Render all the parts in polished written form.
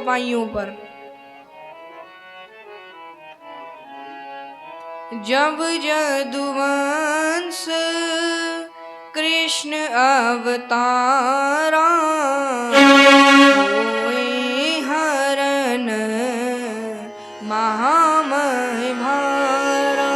चौपाइयों पर। जब यदुवंश कृष्ण अवतारा, होए हरन महामय भारा।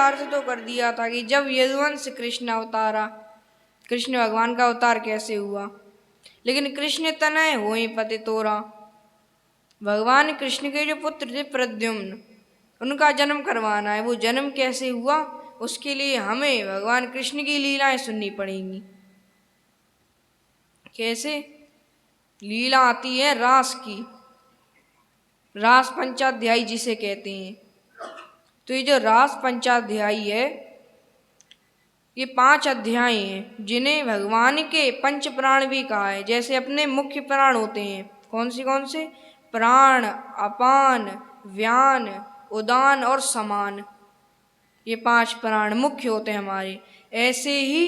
कृष्ण तो कर दिया था कि जब यदुवंश कृष्ण अवतारा, कृष्ण भगवान का अवतार कैसे हुआ। लेकिन कृष्ण तनय होए पति तोरा, भगवान कृष्ण के जो पुत्र थे प्रद्युम्न, उनका जन्म करवाना है। वो जन्म कैसे हुआ, उसके लिए हमें भगवान कृष्ण की लीलाएं सुननी पड़ेंगी। कैसे लीला आती है रास की, रास पंचाध्यायी जिसे कहते हैं। तो ये जो रास पंचाध्यायी है, ये 5 अध्याय हैं जिन्हें भगवान के पंच प्राण भी कहा है। जैसे अपने मुख्य प्राण होते हैं, कौन से प्राण, अपान, व्यान, उदान और समान। ये 5 प्राण मुख्य होते हैं हमारे। ऐसे ही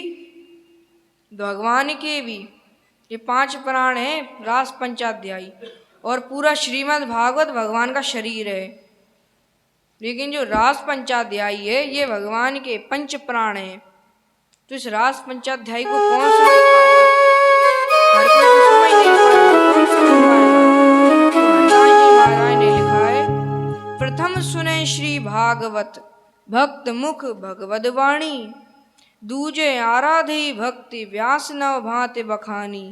भगवान के भी ये 5 प्राण हैं रास पंचाध्यायी, और पूरा श्रीमद् भागवत भगवान का शरीर है। लेकिन जो रास पंचाध्यायी है ये भगवान के पंच प्राण हैं। तो इस रास पंचाध्यायी को कौन समझ पाएगा? हर कोई तो समझ नहीं पाएगा, कौन समझ पाएगा? तो हनुमान जी महाराज ने लिखा है, प्रथम सुने श्री भागवत भक्त मुख भगवद वाणी, दूजे आराधे भक्ति व्यास नव भांति बखानी,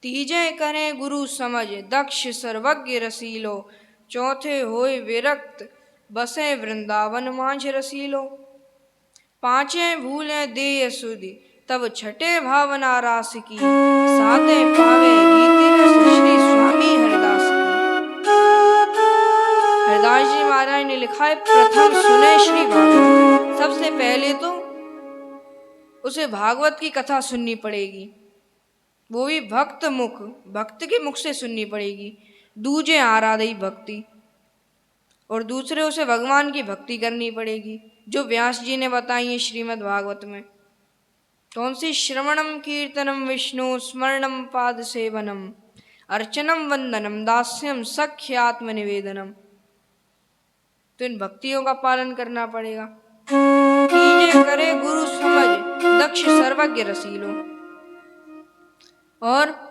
तीजे करे गुरु समझ दक्ष सर्वज्ञ रसीलो, चौथे होए विरक्त बसे वृंदावन मांझ रसीलो, पांचे भूले देय सुधि तब छठे भावना रास की, साते पावे रीति रस श्री स्वामी हरिदास की। हरिदास जी महाराज ने लिखा है, प्रथम सुने श्री भागवत। सबसे पहले तो उसे भागवत की कथा सुननी पड़ेगी, वो भी भक्त मुख, भक्त के मुख से सुननी पड़ेगी। दूजे आराधई भक्ति, और दूसरे उसे भगवान की भक्ति करनी पड़ेगी, जो व्यास जी ने बताई है श्रीमद् भागवत में। कौन सी? श्रवणम कीर्तनम विष्णु स्मरणम पाद सेवनम, अर्चनम वंदनम दास्यम सख्यात्म निवेदनम। तो इन भक्तियों का पालन करना पड़ेगा। कीजे करे गुरु समझ दक्ष सर्वज्ञ रसीलो, और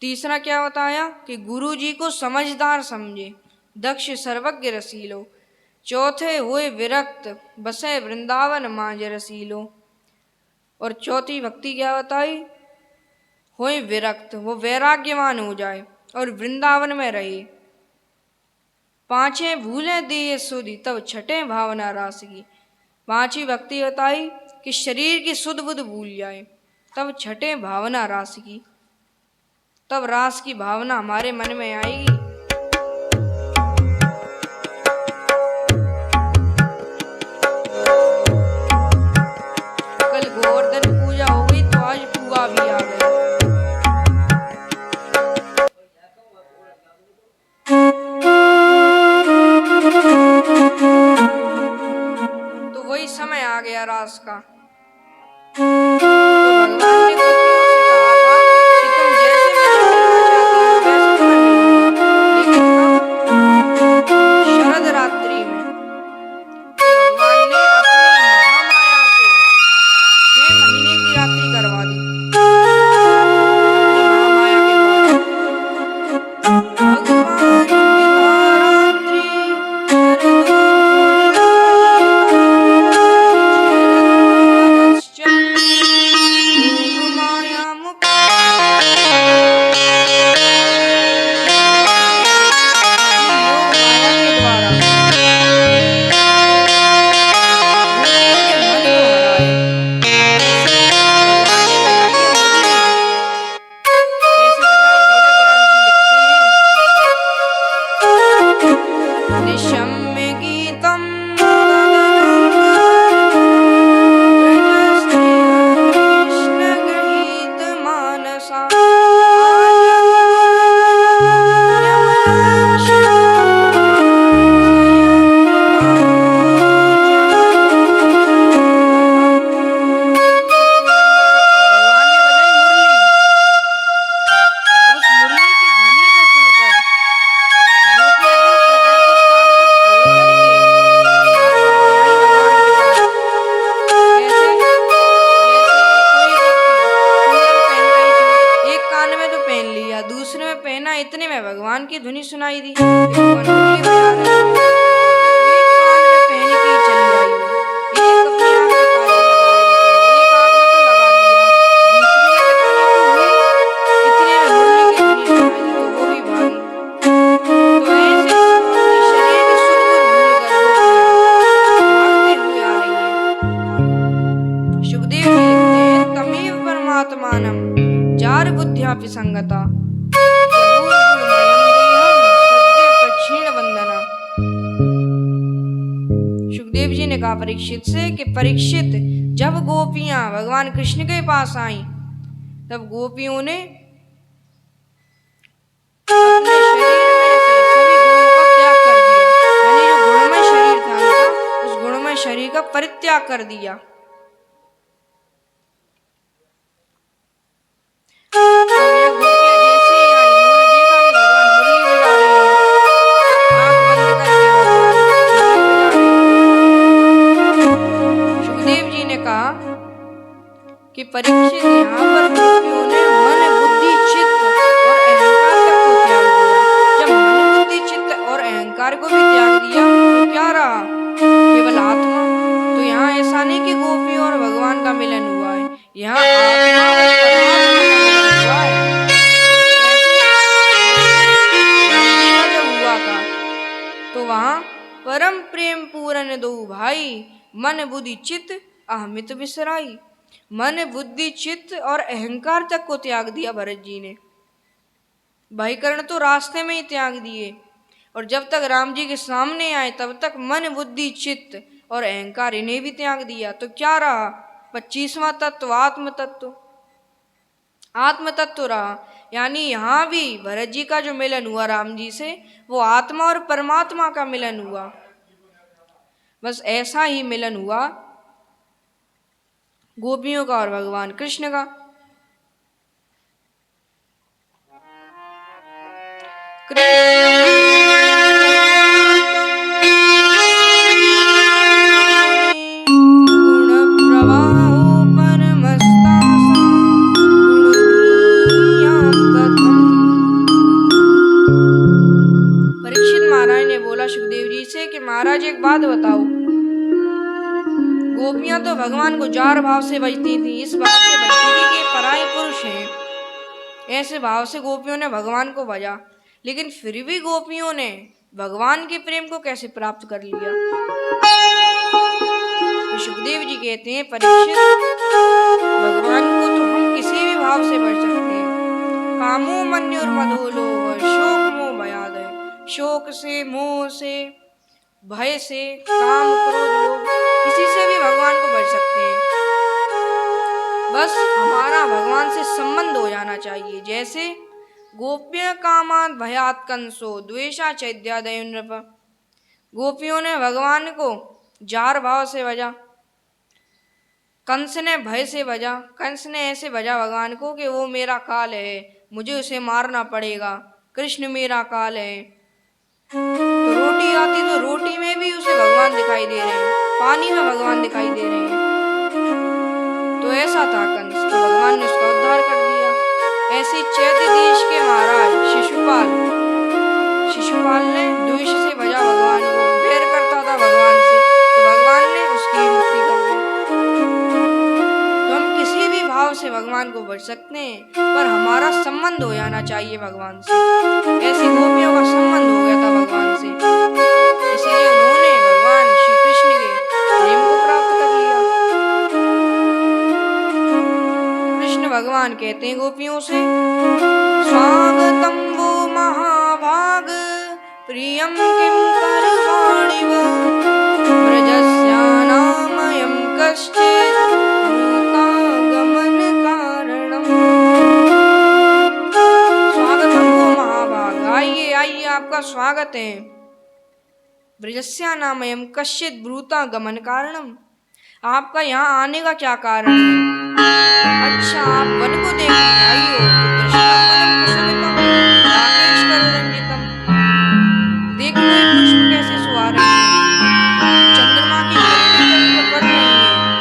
तीसरा क्या बताया कि गुरु जी को समझदार समझे, दक्ष सर्वज्ञ रसीलो। चौथे हुए विरक्त बसे वृंदावन मांझ रसीलो, और चौथी भक्ति क्या बताई? होए विरक्त, वो वैराग्यवान हो जाए और वृंदावन में रहे। पांचें भूले दिए सुधि तब छठे भावना रास की, पांचवी भक्ति बताई कि शरीर की सुध बुध भूल जाए, तब छठे भावना रास की, तब रास की भावना हमारे मन में आएगी। कल गोवर्धन पूजा हो गई तो आज पुआ भी आ गया। तो वही समय आ गया रास का। तो भगवान ने गोपियों से कहा था कि तुम जैसे मुझे मिलना चाहती हो वैसे तुम्हें मिलूंगा, लेकिन अब शरद रात्रि में भगवान ने अपनी महामाया से 6 महीने की रात्रि करवा दी। अपनी महामाया के द्वारा भगवान की रात्रि निशम्य गीतम कृष्ण गृहीत मानसा दूसरे में पहना, इतने में भगवान की ध्वनि सुनाई दी। भगवान मुरली बजा रहे हैं। एक कान में पहन के चली आई वो, एक अपने आप में ताली लगा रही थी, एक आंख में तो लगा लिया, दूसरी में पता नहीं क्यों हुई, इतने में मुरली की ध्वनि सुनाई दी तो वो भी भागी। तो ऐसे अपने शरीर के सुख को भूलकर गोपियां भागते हुए आ रही हैं। सुखदेव जी लिखते हैं, तमेव परमात्मानम जार बुद्ध्यापि संगता सुखदेव जी ने कहा परीक्षित से कि परीक्षित, जब गोपियां भगवान कृष्ण के पास आईं तब गोपियों ने अपने शरीर में से सभी गुणों का त्याग कर दिया, यानी जो गुणमय शरीर था उनका, उस गुणमय शरीर का परित्याग कर दिया। कि परीक्षित, यहाँ पर गोपियों ने मन बुद्धि चित्त और अहंकार तक को त्याग दिया। जब मन बुद्धि चित्त और अहंकार को भी त्याग दिया तो क्या रहा? केवल आत्मा। तो यहाँ ऐसा नहीं कि गोपियों और भगवान का मिलन हुआ है, यहाँ आत्मा और परमात्मा का मिलन हुआ है। कैसे? जब हुआ था तो वहाँ परम प्रेम पूरन दो भाई, मन बुद्धि चित्त अहमित बिसराई। मन बुद्धि चित्त और अहंकार तक को त्याग दिया भरत जी ने। भाईकरण तो रास्ते में ही त्याग दिए, और जब तक राम जी के सामने आए तब तक मन बुद्धि चित्त और अहंकार इन्हें भी त्याग दिया। तो क्या रहा? 25वां तत्व आत्म तत्व, आत्म तत्व रहा। यानी यहाँ भी भरत जी का जो मिलन हुआ राम जी से, वो आत्मा और परमात्मा का मिलन हुआ। बस ऐसा ही मिलन हुआ गोपियों का और भगवान कृष्ण का। गुण प्रवाहो परमस्तासा गुणधीयां कथम। परीक्षित महाराज ने बोला सुखदेव जी से कि महाराज एक बात बताओ, गोपियां तो भगवान को जार भाव से बजती थी, इस भाव से बजती थी कि पराई पुरुष हैं, ऐसे भाव से गोपियों ने भगवान को भजा, लेकिन फिर भी गोपियों ने भगवान के प्रेम को कैसे प्राप्त कर लिया? तो सुखदेव जी कहते हैं परीक्षित, भगवान को तो हम किसी भी भाव से भज सकते हैं। कामो मन्युर्मदोलो शोक मोह भयादय, शोक से, मोह से, भय से, काम क्रोध लोभ, किसी से भी भगवान को भज सकते हैं। बस हमारा भगवान से संबंध हो जाना चाहिए। जैसे गोप्य कामात भयात कंसो द्वेषा चैद्यादय नृप, गोपियों ने भगवान को जार भाव से भजा, कंस ने भय से भजा। कंस ने ऐसे भजा भगवान को कि वो मेरा काल है, मुझे उसे मारना पड़ेगा, कृष्ण मेरा काल है। तो रोटी आती तो रोटी में भी उसे भगवान दिखाई दे रहे हैं, पानी में भगवान दिखाई दे रहे हैं। तो ऐसा था कंस, तो भगवान ने उसका उद्धार कर दिया। ऐसे चैत्य देश के महाराज शिशुपाल ने द्वेष से भजा भगवान को, बैर करता था भगवान से, तो भगवान ने उसकी मुक्ति कर दी। तो हम किसी भी भाव से भगवान को भज सकते हैं, पर हमारा संबंध हो जाना चाहिए भगवान से। ऐसे गोपियों का संबंध हो गया था भगवान से, इसलिए उन्होंने भगवान श्री कृष्ण के प्रेम को प्राप्त कर लिया। कृष्ण भगवान कहते हैं गोपियों से, स्वागतम वो महाभाग प्रियम किम कर चैव ब्रजस्यानामयं कश्चित् भूतागमनकारणम्। स्वागतम हो महाभाग, आइए आइए, आपका स्वागत है। ब्रजस्यानामयं कश्चित् भूतागमन कारणम, आपका यहाँ आने का क्या कारण है? अच्छा, आप वन को देखने आई हो तो दृष्टम वनम कुसुमितम राकेशकररंजितम। देख लो ये पुष्प कैसे सुहारे हैं, चंद्रमा की किरणें जब इन पर पड़ रही हैं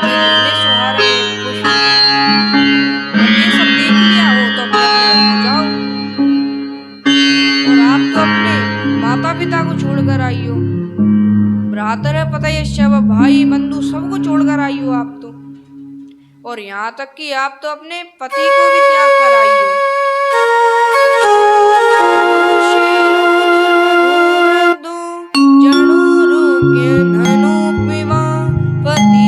तो ये कितने सुहारे हैं पुष्प। अब ये सब देख लिया हो तो अपने अपने घर को जाओ। और आप तो अपने माता पिता को छोड़कर आई हो, भ्रातर पतयश्च, भाई बंधु सबको छोड़कर आई हो आप तो। और यहाँ तक कि आप तो अपने पति को भी त्याग कर आई हो। पति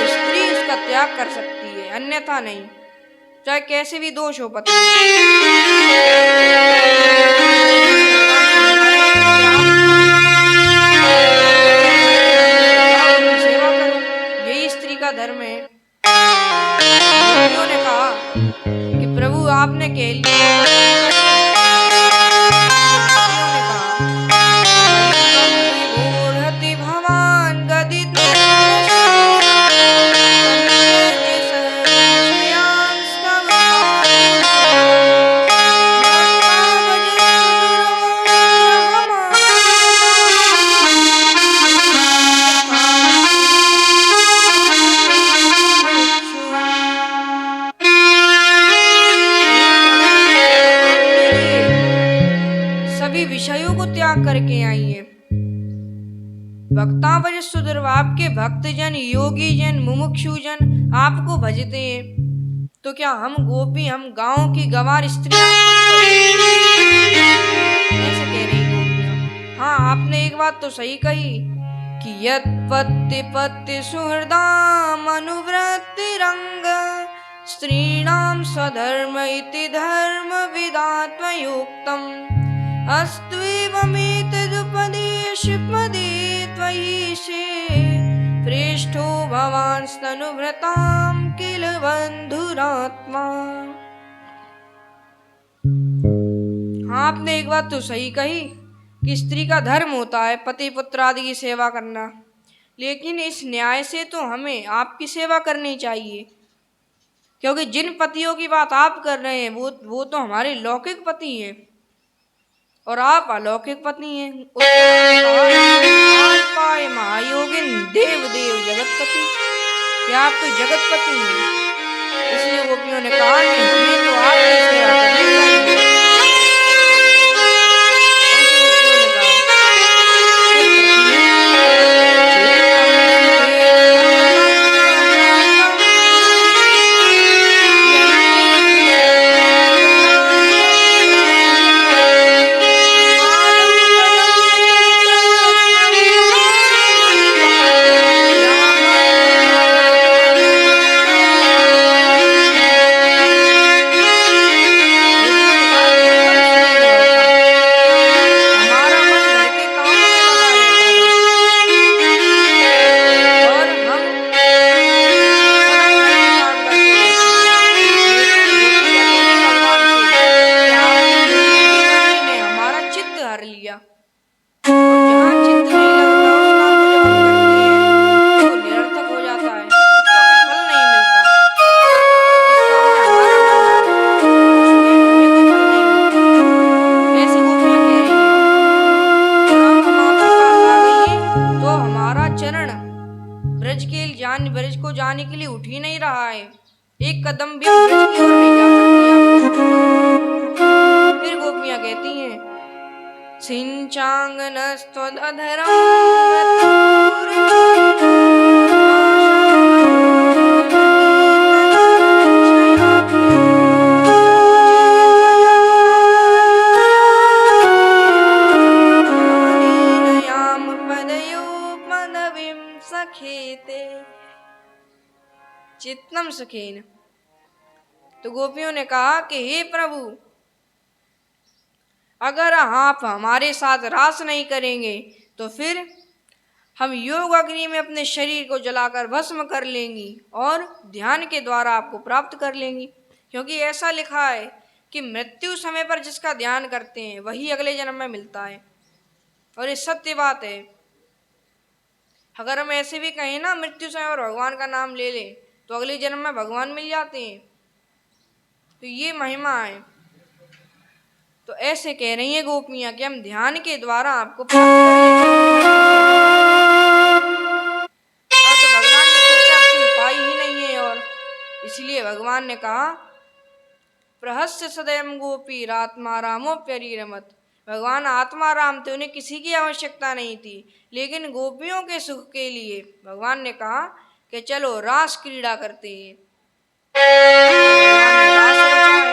स्त्री कर सकती है, अन्यथा नहीं, चाहे कैसे भी दोष हो पति। सेवा करो, यही स्त्री का धर्म है। गोपियों ने कहा कि प्रभु आपने कह लिया। विषयों को त्याग करके आई है। भक्ता भज सुदर्भ, आपके भक्तजन योगी जन मुमुक्षु जन आपको भजते हैं, तो क्या हम गोपी, हम गांव की गंवार स्त्रियां ऐसे कह रही गोपियां? हाँ, आपने एक बात तो सही कही कि यत् पत्ति पत्ति सुहृदाम अनुवृत्ति रंग स्त्रीणाम स्वधर्म इति धर्म विदात्मयुक्तम अस्त्वेवमेतदुपदेशपदे त्वयि से प्रेष्ठो भवान् स्तनुभृतां किल बन्धुरात्मा। हाँ, आपने एक बात तो सही कही कि स्त्री का धर्म होता है पति पुत्र आदि की सेवा करना, लेकिन इस न्याय से तो हमें आपकी सेवा करनी चाहिए, क्योंकि जिन पतियों की बात आप कर रहे हैं वो तो हमारे लौकिक पति हैं और आप अलौकिक पत्नी हैं। पाए महायोगिन देव देव जगतपति, क्या आप तो जगतपति हैं। इसलिए गोपियों ने कहा कि हमें तो आपकी सेवा करनी चाहिए। ब्रज को जाने के लिए उठ ही नहीं रहा है, एक कदम भी ब्रज की ओर नहीं जा सकती। फिर गोपियां कहती हैं सिंचांगनस्त्वदधरम तयो पदवीं सखेते चित्तम सुखेन। तो गोपियों ने कहा कि हे प्रभु, अगर आप हमारे साथ रास नहीं करेंगे तो फिर हम योग अग्नि में अपने शरीर को जलाकर भस्म कर लेंगी और ध्यान के द्वारा आपको प्राप्त कर लेंगी। क्योंकि ऐसा लिखा है कि मृत्यु समय पर जिसका ध्यान करते हैं वही अगले जन्म में मिलता है, और ये सत्य बात है। अगर हम ऐसे भी कहें ना, मृत्यु समय पर भगवान का नाम ले लें तो अगले जन्म में भगवान मिल जाते हैं। तो ये महिमा है। तो ऐसे कह रही हैं गोपियां कि हम ध्यान के द्वारा आपको प्राप्त कर लेंगे। तो भगवान ने सोचा कोई उपाय ही नहीं है, और इसलिए भगवान ने कहा प्रहस्य सदैव गोपी रात्मा रामोप्यरिरमत। भगवान आत्माराम थे, उन्हें किसी की आवश्यकता नहीं थी, लेकिन गोपियों के सुख के लिए भगवान ने कहा कि चलो रास क्रीड़ा करते हैं। भगवान ने रास रचा है।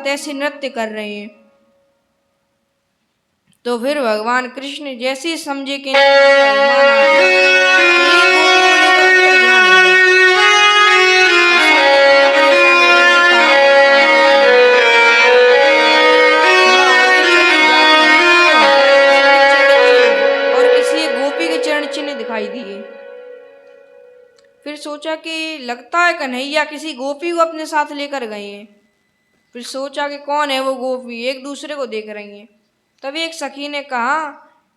साथ ऐसे नृत्य कर रहे हैं। तो फिर भगवान कृष्ण जैसे ही समझे कि इनके अंदर अभिमान आ गया, एक गोपी को लेकर उन पर ध्यान हो गए। और सब गोपियां परेशान हो रही कि कहाँ गए, थोड़ा आगे चली, जाके देखा तो हरे कृष्ण के चरण चिन्ह और किसी एक गोपी के चरण चिन्ह दिखाई दिए। फिर सोचा कि लगता है कन्हैया किसी गोपी को अपने साथ लेकर गए हैं। फिर सोचा कि कौन है वो गोपी, एक दूसरे को देख रही हैं। तभी एक सखी ने कहा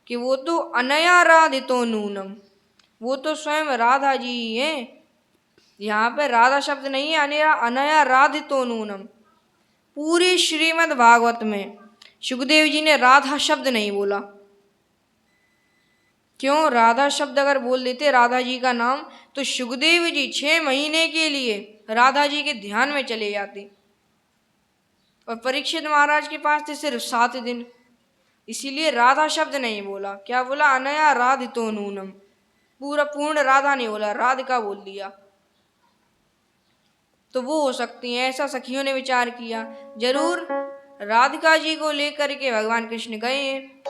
कि वो तो अनया राधितो नूनम, वो तो स्वयं राधा जी ही हैं। यहाँ पे राधा शब्द नहीं है, अनया राधितो नूनम। पूरी श्रीमद् भागवत में सुखदेव जी ने राधा शब्द नहीं बोला। क्यों? राधा शब्द अगर बोल देते राधा जी का नाम, तो सुखदेव जी 6 महीने के लिए राधा जी के ध्यान में चले जाते, और परीक्षित महाराज के पास थे सिर्फ 7 दिन। इसीलिए राधा शब्द नहीं बोला। क्या बोला? अनया राधितो नूनम। पूर्ण राधा नहीं बोला, राधिका बोल दिया। तो वो हो सकती हैं, ऐसा सखियों ने विचार किया। जरूर राधिका जी को लेकर के भगवान कृष्ण गए हैं,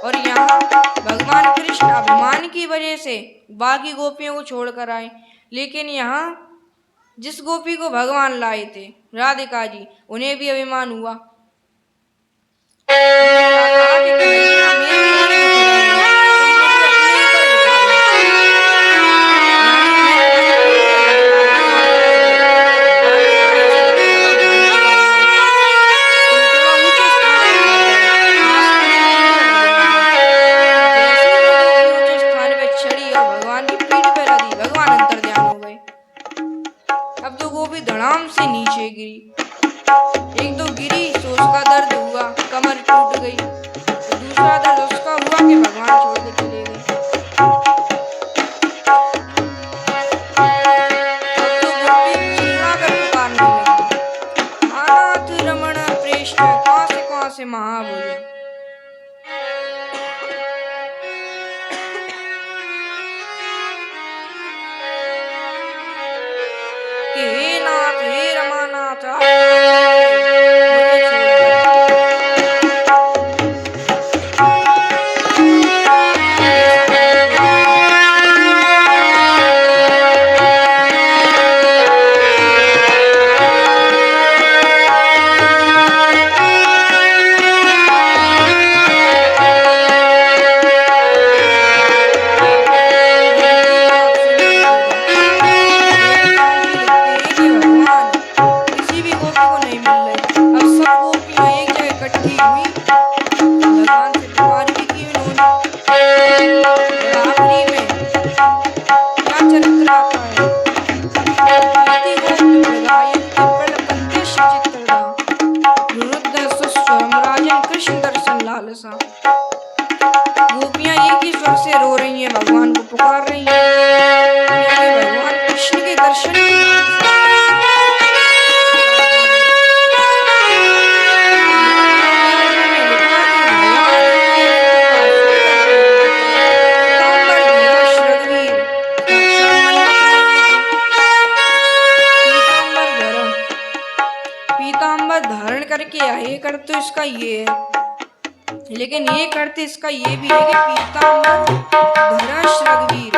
और यहाँ भगवान कृष्ण अभिमान की वजह से बाकी गोपियों को छोड़कर आए। लेकिन यहाँ जिस गोपी को भगवान लाए थे, राधिका जी, उन्हें भी अभिमान हुआ। उन्होंने क्या कहा कि कन्हैया मेरे इतने दुख रहे हैं, तुम मुझे अपने ऊपर बिठा लो। यानी मैं तुम्हारी पीठ पे बैठ जाती हूँ और तुम चलो। राधिका ऐसे लगे थोड़ा ध्यान में बैठ जाओ, तुम थोड़ा ऊंचे स्थान पे चढ़ जाओ, आसन में पीठ पे रख दूंगी मैं। जैसे ही वो गोपी ऊंचे स्थान पे चढ़ी और भगवान की पीठ पे रखी, भगवान अंतर्ध्यान हो गए। अब तो गोपी धड़ाम से नीचे गिरी। एक तो गिरी तो उसका दर्द हुआ, कमर टूट गई। तो दूसरा दर्द उसका हुआ कि भगवान छोड़ के चले गए। अब तो गोपी चिल्ला कर पुकारने लगी, अनाथ रमण प्रेष्ठ, कहाँ से महाबोले। कि हे नाथ, हे रमानाथ, आप मुझे छोड़कर। ऐसा कहते हुए थोड़ी देर बाद सुनते ही गोपाल जी लिखते हैं कि भगवान किसी भी गोपी को नहीं मिल रहे। अब सब गोपियां एक जगह इकट्ठी हुई, भगवान से पुकार भी की उन्होंने। और आखिरी में क्या चरित्र आता है? प्रीति गोप्य प्रगायन्ति प्रलपन्ते चित्तदा, रुरुद्ध सुस्वरम राजन कृष्ण दर्शन लालसा। गोपियां एक ही स्वर से रो रही हैं, भगवान को पुकार रही हैं, क्योंकि भगवान कृष्ण के दर्शन की लालसा पुकार रही हैं। मूल में लिखा कि भगवान इनकी ऐसी पुकार सुनकर के पीताम्बर धरा श्रगवीर, साक्षात मन्मथ नहीं है कि पीताम्बर धारण करके आए, कर तो इसका ये है, लेकिन ये करते इसका ये भी है कि पीताम्बर धरा श्रगवीर,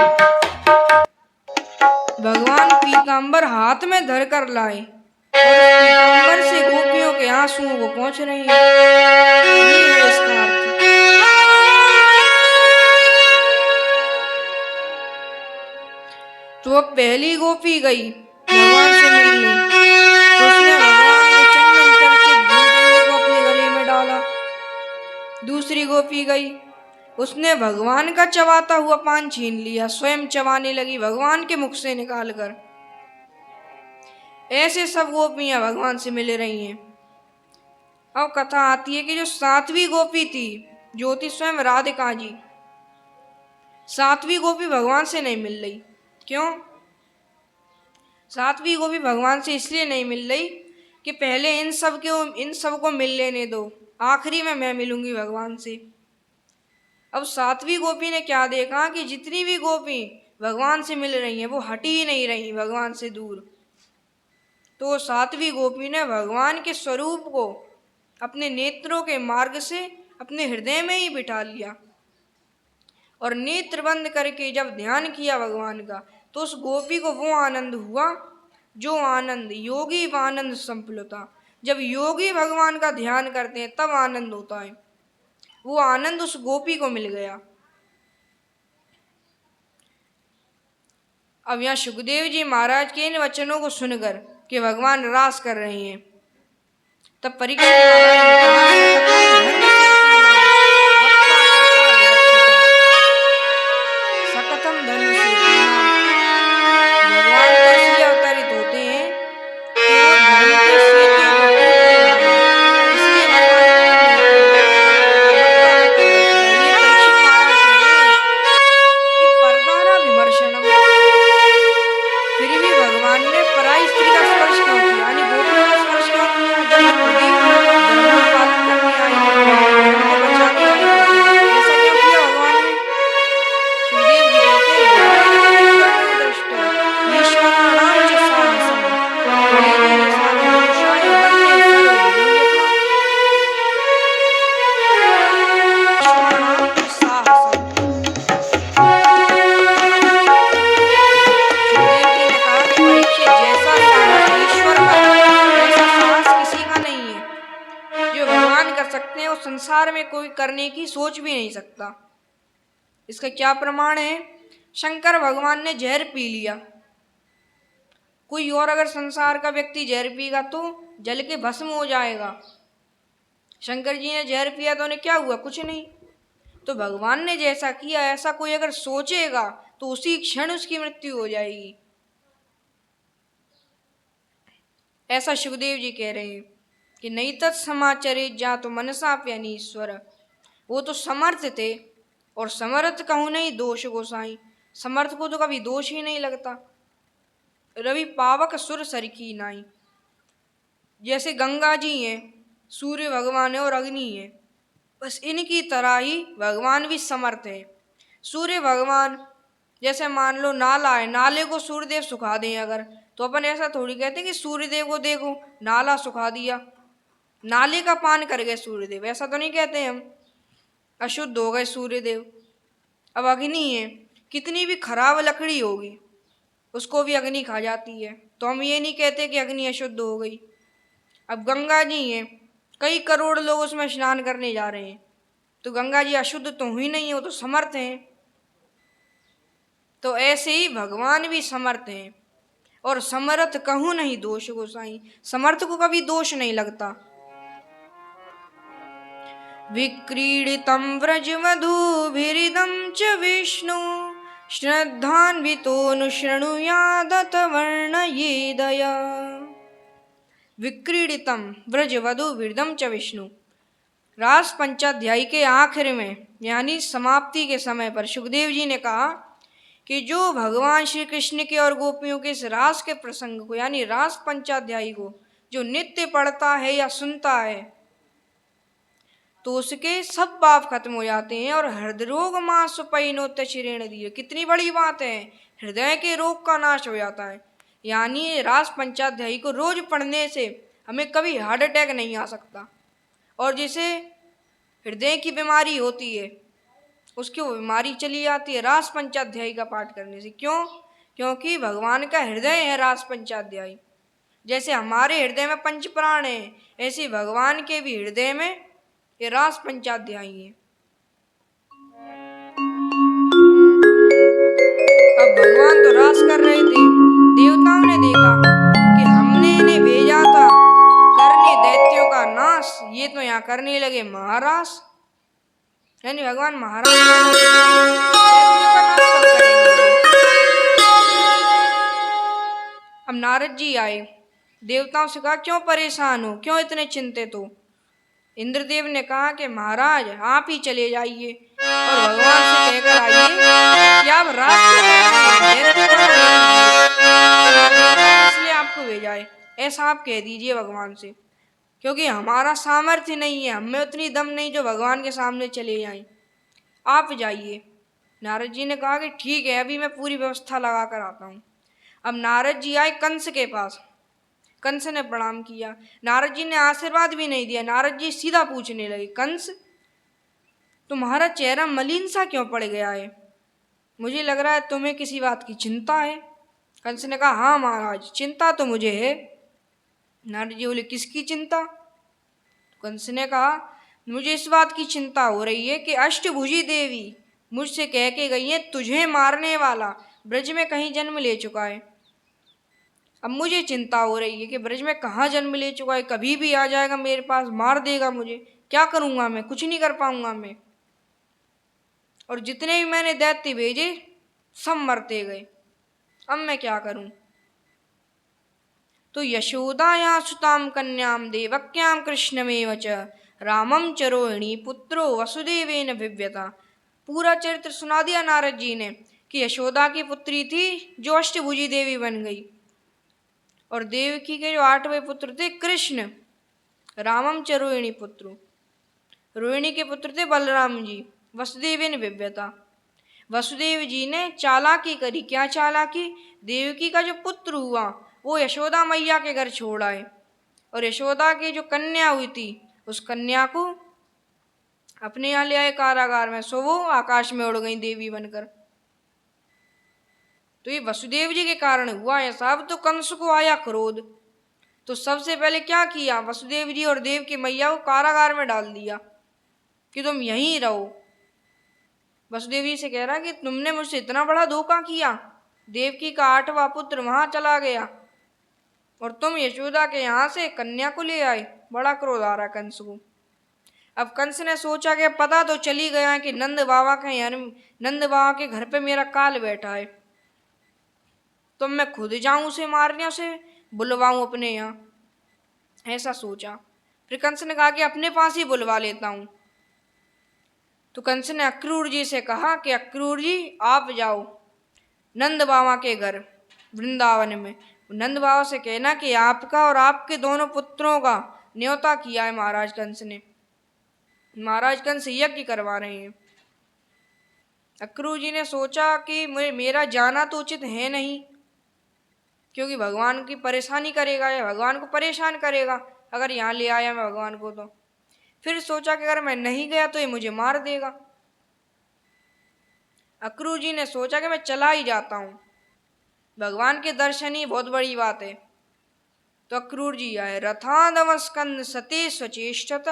भगवान पीताम्बर हाथ में धर कर लाए, और उस पीताम्बर से गोपियों के आंसुओं को पहुंच रहे हैं। ये है इसका अर्थ। तो अब पहली गोपी गई भगवान से मिलने, तो उसने भगवान के चंदन चर्चित भूदंड को अपने गले में डाला। दूसरी गोपी गई, उसने भगवान का चबाता हुआ पान छीन लिया, स्वयं चबाने लगी भगवान के मुख से निकालकर। ऐसे सब गोपियां भगवान से मिल रही हैं। अब कथा आती है कि जो 7वीं गोपी थी, जो थी स्वयं राधिका जी, 7वीं गोपी भगवान से नहीं मिल रही। क्यों? 7वीं गोपी भगवान से इसलिए नहीं मिल रही कि पहले इन सब को मिल लेने दो, आखिरी में मैं मिलूंगी भगवान से। अब 7वीं गोपी ने क्या देखा कि जितनी भी गोपी भगवान से मिल रही हैं वो हटी ही नहीं रही भगवान से दूर। तो सातवीं गोपी ने भगवान के स्वरूप को अपने नेत्रों के मार्ग से अपने हृदय में ही बिठा लिया और नेत्र बंद करके जब ध्यान किया भगवान का, तो उस गोपी को वो आनंद हुआ जो आनंद योगी आनंद संप्लुता। जब योगी भगवान का ध्यान करते हैं तब आनंद होता है, वो आनंद उस गोपी को मिल गया। अब यहाँ सुखदेव जी महाराज के इन वचनों को सुनकर कि भगवान रास कर रहे हैं, तब परीक्षित महाराज ने कहा, सकतम धर्म सेतुनाम। भगवान तो इसलिए अवतरित होते हैं कि वो धर्म के सेतु को टूटने ना दें, इसलिए भगवान ये परीक्षित महाराज कह रहे हैं कि परदारा विमर्शनम, फिर भी भगवान ने पराई स्त्री का स्पर्श क्यों किया, यानी गोपियों का स्पर्श क्यों किया, जब खुद ही धर्म का पालन करने आई है, धर्म को बचाने आई है, ऐसा क्यों किया भगवान ने। सुखदेव जी कहते हैं दृष्ट ईश्वराणाम च साहसम कलियुगे साधुषाय वन्ये सर्वयोग्यता। ईश्वराणाम च साहसम, जैसा साहस ईश्वर का ऐसा साहस किसी का नहीं है। जो भगवान कर सकते हैं वो संसार में कोई करने की सोच भी नहीं सकता। इसका क्या प्रमाण है, शंकर भगवान ने जहर पी लिया, कोई और अगर संसार का व्यक्ति जहर पीगा तो जल के भस्म हो जाएगा। शंकर जी ने जहर पिया तो उन्हें क्या हुआ, कुछ नहीं। तो भगवान ने जैसा किया ऐसा कोई अगर सोचेगा तो उसी क्षण उसकी मृत्यु हो जाएगी। ऐसा सुखदेव जी कह रहे हैं कि नहीं तत्समाचरे जा तो मनसा प्यनीश्वर। वो तो समर्थ थे, और समर्थ कहूँ नहीं दोष गोसाई, समर्थ को तो कभी दोष ही नहीं लगता। रवि पावक सुर सर की नाई, जैसे गंगा जी हैं, सूर्य भगवान है और अग्नि है, बस इनकी तरह ही भगवान भी समर्थ है। सूर्य भगवान जैसे मान लो नाला है, नाले को सूर्यदेव सुखा दें अगर, तो अपन ऐसा थोड़ी कहते हैं कि सूर्यदेव को देखो नाला सुखा दिया, नाले का पान कर गए सूर्यदेव, ऐसा तो नहीं कहते हम, अशुद्ध हो गए सूर्यदेव। अब अग्नि है, कितनी भी खराब लकड़ी होगी उसको भी अग्नि खा जाती है, तो हम ये नहीं कहते कि अग्नि अशुद्ध हो गई। अब गंगा जी हैं, कई करोड़ लोग उसमें स्नान करने जा रहे हैं, तो गंगा जी अशुद्ध तो हुई नहीं, हो तो समर्थ हैं। तो ऐसे ही भगवान भी समर्थ हैं, और समर्थ कहूँ नहीं दोष गोसाई, समर्थ को कभी दोष नहीं लगता। विक्रीडितं व्रजवधूभिरिदं च विष्णु श्रद्धान्वितोऽनुशृणुयादत वर्णयेदया। विक्रीडितं व्रजवधूभिरिदं च विष्णु, रास पंचाध्यायी के आखिर में यानी समाप्ति के समय पर सुखदेव जी ने कहा कि जो भगवान श्री कृष्ण के और गोपियों के इस रास के प्रसंग को यानी रास पंचाध्यायी को जो नित्य पढ़ता है या सुनता है तो उसके सब पाप खत्म हो जाते हैं, और हृदय रोग मासुपैनो तचिरेण दिए, कितनी बड़ी बात है, हृदय के रोग का नाश हो जाता है। यानी रास पंचाध्यायी को रोज पढ़ने से हमें कभी हार्ट अटैक नहीं आ सकता, और जिसे हृदय की बीमारी होती है उसकी वो बीमारी चली जाती है रास पंचाध्यायी का पाठ करने से। क्यों? क्योंकि भगवान का हृदय है रास पंचाध्यायी। जैसे हमारे हृदय में पंच प्राण है, ऐसे भगवान के भी हृदय में ये रास पंचाध्यायी है। अब भगवान तो रास कर रहे थे, देवताओं ने देखा कि हमने इन्हें भेजा था करने दैत्यों का नाश, ये तो यहाँ करने लगे महारास, यानी भगवान महाराज अब नारद जी आए, देवताओं से कहा क्यों परेशान हो, क्यों इतने चिंतित हो। इंद्रदेव ने कहा कि महाराज आप ही चले जाइए और भगवान से कहकर आइए कि आप रात इसलिए आपको भेजा है, ऐसा आप कह दीजिए भगवान से, क्योंकि हमारा सामर्थ्य नहीं है, हमें उतनी दम नहीं जो भगवान के सामने चले जाएं, आप जाइए। नारद जी ने कहा कि ठीक है, अभी मैं पूरी व्यवस्था लगा कर आता हूँ। अब नारद जी आए कंस के पास, कंस ने प्रणाम किया। नारद जी ने आशीर्वाद भी नहीं दिया। नारद जी सीधा पूछने लगे, कंस तुम्हारा चेहरा मलिन सा क्यों पड़ गया है? मुझे लग रहा है तुम्हें किसी बात की चिंता है। कंस ने कहा, हाँ महाराज, चिंता तो मुझे है। नारद जी बोले, किसकी चिंता? कंस ने कहा, मुझे इस बात की चिंता हो रही है कि अष्टभुजी देवी मुझसे कह के गई है तुझे मारने वाला ब्रज में कहीं जन्म ले चुका है। अब मुझे चिंता हो रही है कि ब्रज में कहाँ जन्म ले चुका है, कभी भी आ जाएगा मेरे पास, मार देगा मुझे। क्या करूँगा मैं? कुछ नहीं कर पाऊंगा मैं। और जितने भी मैंने दैत्य भेजे सब मरते गए। अब मैं क्या करूं? तो यशोदाया सुताम कन्याम देवक्याम कृष्णमेव च रामम च रोहिणी पुत्रो वसुदेवेन विव्यता। पूरा चरित्र सुना दिया नारद जी ने कि यशोदा की पुत्री थी जो अष्टभुजी देवी बन गई, और देवकी के जो 8वें पुत्र थे कृष्ण, रामम च रोहिणी पुत्रो, रोहिणी के पुत्र थे बलराम जी, वसुदेवेन विव्यता। वसुदेव जी ने चालाकी करी। क्या चालाकी? देवकी का जो पुत्र हुआ वो यशोदा मैया के घर छोड़ आए, और यशोदा की जो कन्या हुई थी उस कन्या को अपने यहाँ ले आए कारागार में, सो वो आकाश में उड़ गई देवी बनकर। तो ये वसुदेव जी के कारण हुआ ऐसा। अब तो कंस को आया क्रोध, तो सबसे पहले क्या किया, वसुदेव जी और देव की मैया को कारागार में डाल दिया कि तुम यहीं रहो। वसुदेव जी से कह रहा कि तुमने मुझसे इतना बड़ा धोखा किया, देवकी का 8वां पुत्र वहां चला गया और तुम यशोदा के यहाँ से कन्या को ले आए। बड़ा क्रोध आ रहा कंस को। अब कंस ने सोचा कि पता तो चली गया है कि नंद बाबा के घर पे मेरा काल बैठा है, तो मैं खुद जाऊं उसे मारने, उसे बुलवाऊं अपने यहाँ। ऐसा सोचा। फिर कंस ने कहा कि अपने पास ही बुलवा लेता हूं। तो कंस ने अक्रूर जी से कहा कि अक्रूर जी आप जाओ नंद बाबा के घर वृंदावन में, नंद बाबा से कहना कि आपका और आपके दोनों पुत्रों का न्योता किया है महाराज कंस ने, महाराज कंस यज्ञ करवा रहे हैं। अक्रूर जी ने सोचा कि मेरा जाना तो उचित है नहीं, क्योंकि भगवान की परेशानी करेगा या भगवान को परेशान करेगा अगर यहाँ ले आया मैं भगवान को। तो फिर सोचा कि अगर मैं नहीं गया तो ये मुझे मार देगा। अक्रूर जी ने सोचा कि मैं चला ही जाता हूँ, भगवान के दर्शन ही बहुत बड़ी बात है। तो अक्रूर जी आए। रथादवस्कंद सते स्वचेष्टत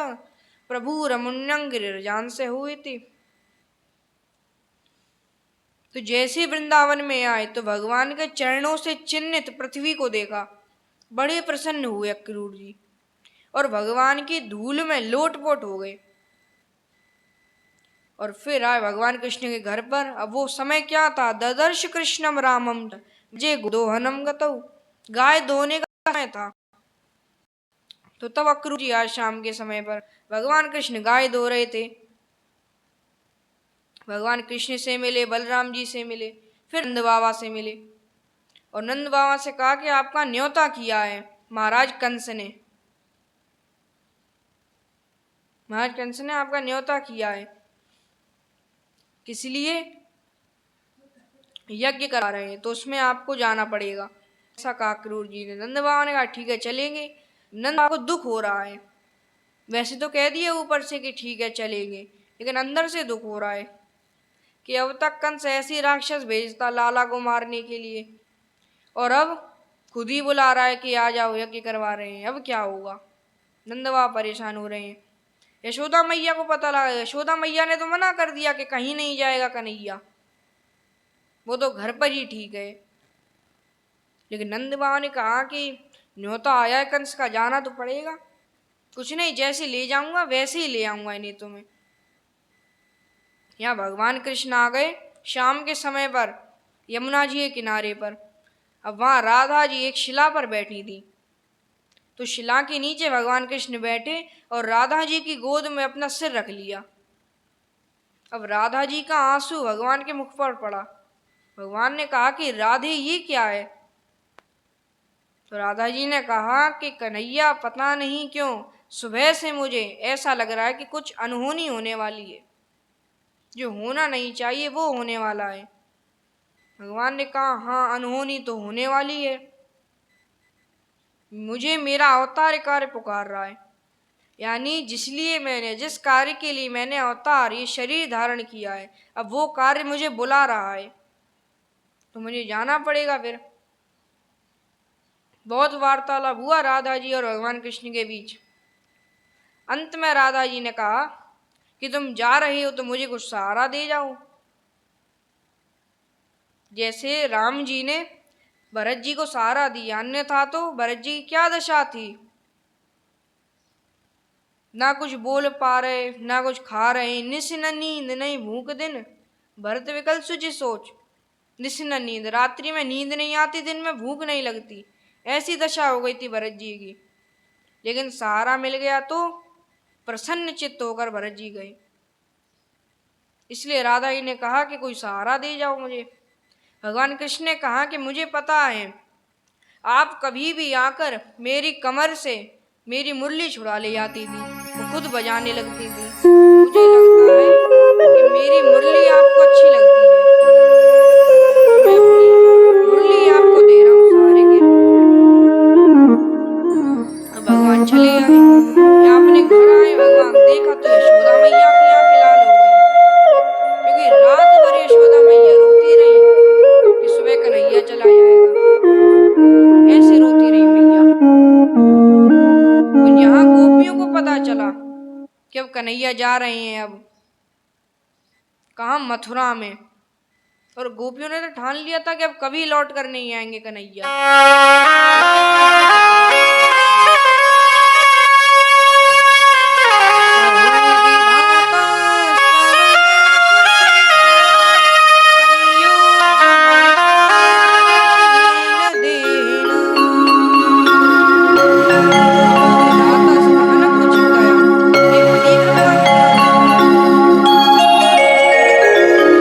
प्रभु रमुण्यं गिरिजान से हुई थी। तो जैसे वृंदावन में आए तो भगवान के चरणों से चिन्हित पृथ्वी को देखा, बड़े प्रसन्न हुए अक्रूर जी, और भगवान की धूल में लोटपोट हो गए। और फिर आए भगवान कृष्ण के घर पर। अब वो समय क्या था, ददर्श कृष्णम रामम जे दोहनम गतौ, गाय दोहने का समय था। तो तब अक्रूर जी आज शाम के समय पर भगवान कृष्ण गाय दो रहे थे। भगवान कृष्ण से मिले, बलराम जी से मिले, फिर नंद बाबा से मिले, और नंद बाबा से कहा कि आपका न्योता किया है महाराज कंस ने, महाराज कंस ने आपका न्योता किया है, इसलिए यज्ञ करा रहे हैं तो उसमें आपको जाना पड़ेगा। ऐसा कहा अक्रूर जी ने। नंद बाबा ने कहा ठीक है चलेंगे। नंद बाबा को दुख हो रहा है, वैसे तो कह दिए ऊपर से कि ठीक है चलेंगे, लेकिन अंदर से दुख हो रहा है कि अब तक कंस ऐसी राक्षस भेजता लाला को मारने के लिए, और अब खुद ही बुला रहा है कि आ जाओ यज्ञ करवा रहे हैं, अब क्या होगा। नंद बाबा परेशान हो रहे हैं। यशोदा मैया को पता लगा। यशोदा मैया ने तो मना कर दिया कि कहीं नहीं जाएगा कन्हैया, वो तो घर पर ही ठीक है। लेकिन नंद बाबा ने कहा कि न्योता आया है कंस का, जाना तो पड़ेगा। कुछ नहीं, जैसे ले जाऊंगा वैसे ही ले आऊंगा इन्हें तुम्हें। यहाँ भगवान कृष्ण आ गए शाम के समय पर यमुना जी के किनारे पर। अब वहाँ राधा जी एक शिला पर बैठी थी, तो शिला के नीचे भगवान कृष्ण बैठे और राधा जी की गोद में अपना सिर रख लिया। अब राधा जी का आंसू भगवान के मुख पर पड़ा। भगवान ने कहा कि राधे ये क्या है? तो राधा जी ने कहा कि कन्हैया पता नहीं क्यों सुबह से मुझे ऐसा लग रहा है कि कुछ अनहोनी होने वाली है, जो होना नहीं चाहिए वो होने वाला है। भगवान ने कहा हाँ अनहोनी तो होने वाली है। मुझे मेरा अवतार कार्य पुकार रहा है, यानी जिस कार्य के लिए मैंने अवतार ये शरीर धारण किया है, अब वो कार्य मुझे बुला रहा है तो मुझे जाना पड़ेगा। फिर बहुत वार्तालाप हुआ राधा जी और भगवान कृष्ण के बीच। अंत में राधा जी ने कहा कि तुम जा रहे हो तो मुझे कुछ सहारा दे जाओ। जैसे राम जी ने भरत जी को सहारा दिया, अन्यथा तो भरत जी की क्या दशा थी, ना कुछ बोल पा रहे ना कुछ खा रहे, निस न नींद नहीं भूख दिन, भरत विकल सुचि सोच। निस न नींद, रात्रि में नींद नहीं आती, दिन में भूख नहीं लगती, ऐसी दशा हो गई थी भरत जी की। लेकिन सहारा मिल गया तो प्रसन्न चित्त होकर भरत जी गए। इसलिए राधा जी ने कहा कि कोई सहारा दे जाओ मुझे। भगवान कृष्ण ने कहा कि मुझे पता है आप कभी भी आकर मेरी कमर से मेरी मुरली छुड़ा ले जाती थी, वो खुद बजाने लगती थी। मुझे लगता है कि मेरी मुरली आपको अच्छी लगती है, तो मैं अपनी मुरली आपको दे रहा हूँ सहारे के रूप में। अब भगवान चले आए, या अपने घर आए, भगवान देखा तो यशोदा मैया की आंखें लाल हो गई, क्योंकि रात भर यशोदा मैया रोती रही कि सुबह कन्हैया चला जाएगा, ऐसे रोती रही मैया। और यहाँ गोपियों को पता चला कि अब कन्हैया जा रहे हैं, अब कहाँ, मथुरा में। और गोपियों ने तो ठान लिया था कि अब कभी लौट कर नहीं आएंगे कन्हैया।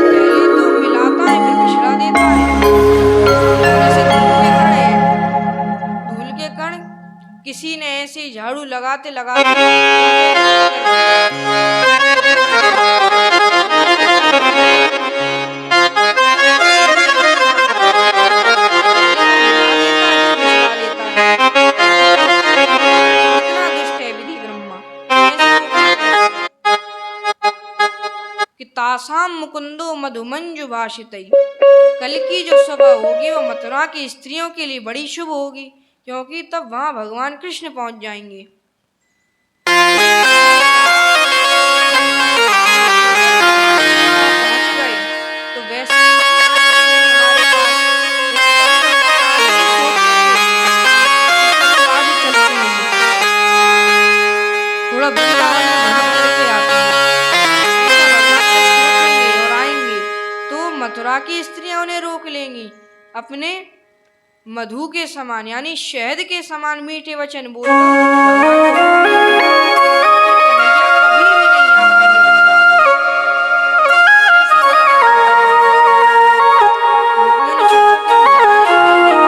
पहले तो मिलाता है फिर बिछड़ा देता है, और ऐसे धूल के कण किसी ने ऐसे ही झाड़ू लगाते लगाते मिला देता है फिर बिछड़ा देता है। कितना दुष्ट है विधि ब्रह्मा, ऐसे कि तासाम मुकुंदो मधुमंजु भाषितई। कल की जो सभा होगी वो मथुरा की स्त्रियों के लिए बड़ी शुभ होगी, क्योंकि तब वहां भगवान कृष्ण पहुंच जाएंगे। पहुंच गए तो वैसे हमारे पास आगे चलते हैं, थोड़ा वृंदावन में भ्रमण करके आते हैं, ऐसा भगवान जब सोचेंगे और आएंगे तो मथुरा की स्त्रियां उन्हें रोक लेंगी, अपने मधु के समान यानी शहद के समान मीठे वचन बोलकर कन्हैया कभी भी नहीं आ पाएंगे वृंदावन। ऐसे गोपियों ने सोचा कि हम जाएं,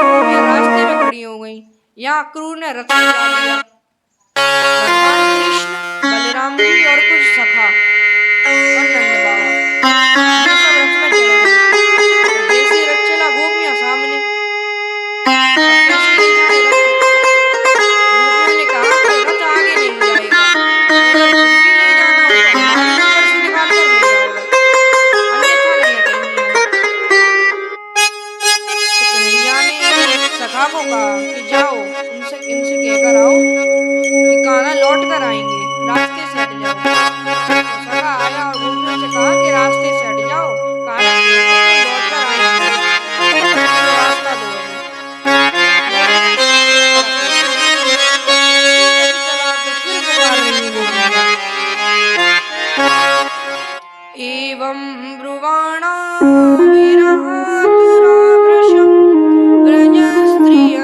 गोपियां रास्ते में खड़ी हो गई। यहाँ क्रूर ने रथ सजा दिया, भगवान कृष्ण, बलराम जी और कुछ सखा और नंद बाबा ये सब रथ में चढ़ गए। जैसे रथ चला गोपियां सामने, अब कैसे ले जाए रथ। गोपियों ने कहा कि रथ आगे नहीं जाएगा, अगर फिर भी ले जाना हो तो हमारे ऊपर से निकाल कर ले जाओ रथ, अन्यथा नहीं हटेंगे हम। तो कन्हैया ने सखा को कहा कि जाओ उनसे इनसे कहकर आओ कि कान्हा लौट कर आएंगे, रास्ते से हट जाओ। तो सखा आया और गोपियों से कहा कि रास्ते से हट जाओ, कान्हा कहेंगे कि लौट कर आएंगे, तो रास्ता दो हमें। जैसे ही रथ चला तो फिर पुकार रही हैं गोपियां, एवं ब्रुवाणा विरहातुरा वृषं व्रज स्त्रिय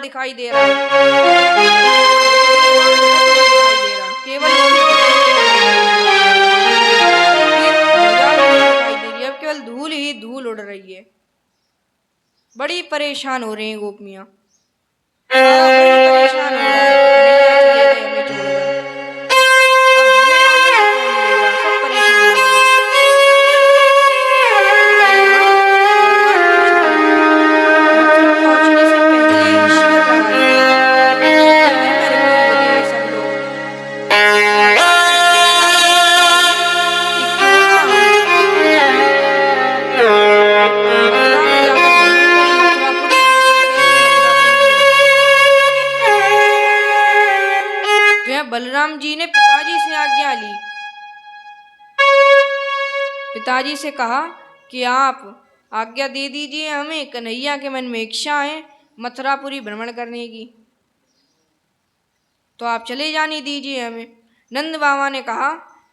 दिखाई दे रहा है। दिखाई दे रहा, केवल इसकी ध्वजा भी नहीं दिखाई दे रही, अब केवल धूल ही धूल उड़ रही है। बड़ी परेशान हो रही हैं गोपियां, बड़ी परेशान हो रही हैं कि कन्हैया चले गए हमें छोड़कर। अब हमें आनंद कौन देगा, सब परेशान हो गए। मथुरा पहुंचने से पहले ही शिविर लगा दिया कि अगर मेरे को बोले ये सब लोग कि क्यों ना हम मथुरा में जाकर भ्रमण करें, मथुरापुरी देखो कैसे मथुरापुरी है। तो यहाँ बलराम जी ने पिताजी से आज्ञा ली, पिताजी से कहा कि आप आज्ञा दे दीजिए हमें, कन्हैया के मन में इच्छा है मथुरापुरी भ्रमण करने की, तो आप चले जाने दीजिए हमें। नंद बाबा ने कहा